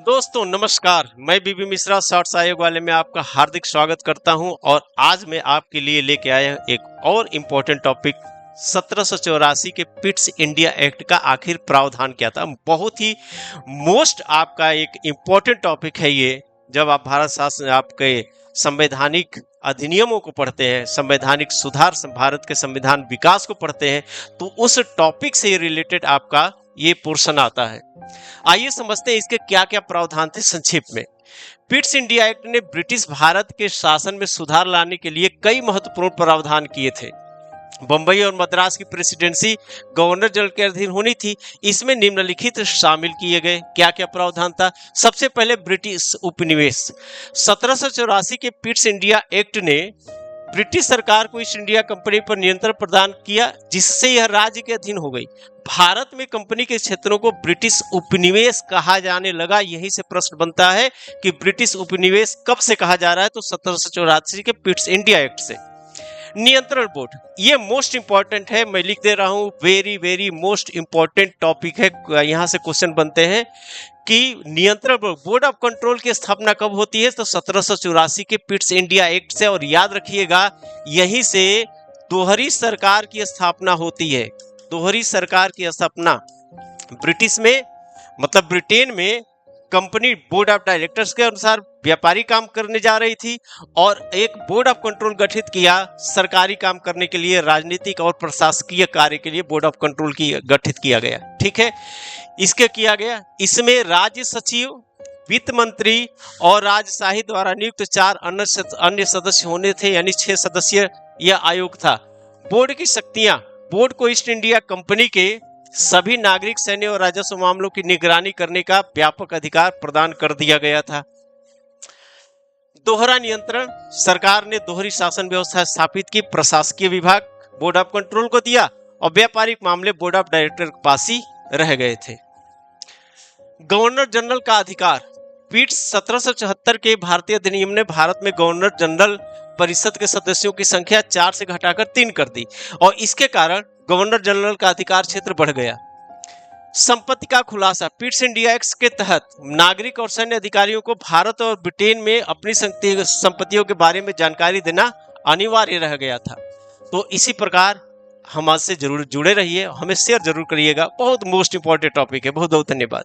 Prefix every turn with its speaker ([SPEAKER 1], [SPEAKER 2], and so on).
[SPEAKER 1] दोस्तों नमस्कार, मैं बीबी मिश्रा शॉर्ट्स आयोग वाले में आपका हार्दिक स्वागत करता हूं और आज मैं आपके लिए लेके आया एक और इम्पोर्टेंट टॉपिक 1784 के पिट्स इंडिया एक्ट का आखिर प्रावधान क्या था। बहुत ही मोस्ट आपका एक इम्पोर्टेंट टॉपिक है ये। जब आप भारत शासन आपके संवैधानिक अधिनियमों को पढ़ते हैं, संवैधानिक सुधार, भारत के संविधान विकास को पढ़ते हैं, तो उस टॉपिक से रिलेटेड आपका ये पोर्शन आता है। आइए समझते हैं इसके क्या क्या प्रावधान थे संक्षेप में। पिट्स इंडिया एक्ट ने ब्रिटिश भारत के शासन में सुधार लाने के लिए कई महत्वपूर्ण प्रावधान किए थे। बंबई और मद्रास की प्रेसिडेंसी गवर्नर जनरल के अधीन होनी थी। इसमें निम्नलिखित शामिल किए गए क्या क्या प्रावधान था। सबसे पहले ब्रिटिश उपनिवेश। 1784 के पिट्स इंडिया एक्ट ने ब्रिटिश सरकार को ईस्ट इंडिया कंपनी पर नियंत्रण प्रदान किया, जिससे यह राज्य के अधीन हो गई। भारत में कंपनी के क्षेत्रों को ब्रिटिश उपनिवेश कहा जाने लगा। यहीं से प्रश्न बनता है कि ब्रिटिश उपनिवेश कब से कहा जा रहा है, तो 1784 के पिट्स इंडिया एक्ट से। नियंत्रण बोर्ड, ये मोस्ट इंपॉर्टेंट है, मैं लिख दे रहा हूं, very very most important topic है। यहां से क्वेश्चन बनते हैं कि नियंत्रण बोर्ड ऑफ कंट्रोल की स्थापना कब होती है, तो 1784 के पिट्स इंडिया एक्ट से। और याद रखिएगा, यहीं से दोहरी सरकार की स्थापना होती है। दोहरी सरकार की स्थापना ब्रिटिश में, मतलब ब्रिटेन में कंपनी बोर्ड ऑफ डायरेक्टर्स के अनुसार व्यापारी काम करने जा रही थी और एक बोर्ड ऑफ कंट्रोल गठित किया सरकारी काम करने के लिए, राजनीतिक और प्रशासकीय कार्य के लिए बोर्ड ऑफ कंट्रोल की गठित किया गया। ठीक है, इसके किया गया। इसमें राज्य सचिव, वित्त मंत्री और राजशाही द्वारा नियुक्त 4 अन्य सदस्य होने थे, यानी 6 सदस्य यह आयोग था। बोर्ड की शक्तियां, बोर्ड को ईस्ट इंडिया कंपनी के सभी नागरिक, सैन्य और राजस्व मामलों की निगरानी करने का व्यापक अधिकार प्रदान कर दिया गया था। दोहरा नियंत्रण, सरकार ने दोहरी शासन व्यवस्था स्थापित की। प्रशासकीय विभाग बोर्ड ऑफ कंट्रोल को दिया और व्यापारिक मामले बोर्ड ऑफ डायरेक्टर के पास ही रह गए थे। गवर्नर जनरल का अधिकार, पिट्स 1774 के भारतीय अधिनियम ने भारत में गवर्नर जनरल परिषद के सदस्यों की संख्या 4 से घटाकर 3 कर दी और इसके कारण गवर्नर जनरल का अधिकार क्षेत्र बढ़ गया। संपत्ति का खुलासा, पिट्स इंडिया एक्ट के तहत नागरिक और सैन्य अधिकारियों को भारत और ब्रिटेन में अपनी संपत्तियों के बारे में जानकारी देना अनिवार्य रह गया था। तो इसी प्रकार हम आज से जरूर जुड़े रहिए, हमें शेयर जरूर करिएगा। बहुत मोस्ट इंपॉर्टेंट टॉपिक है। बहुत बहुत धन्यवाद।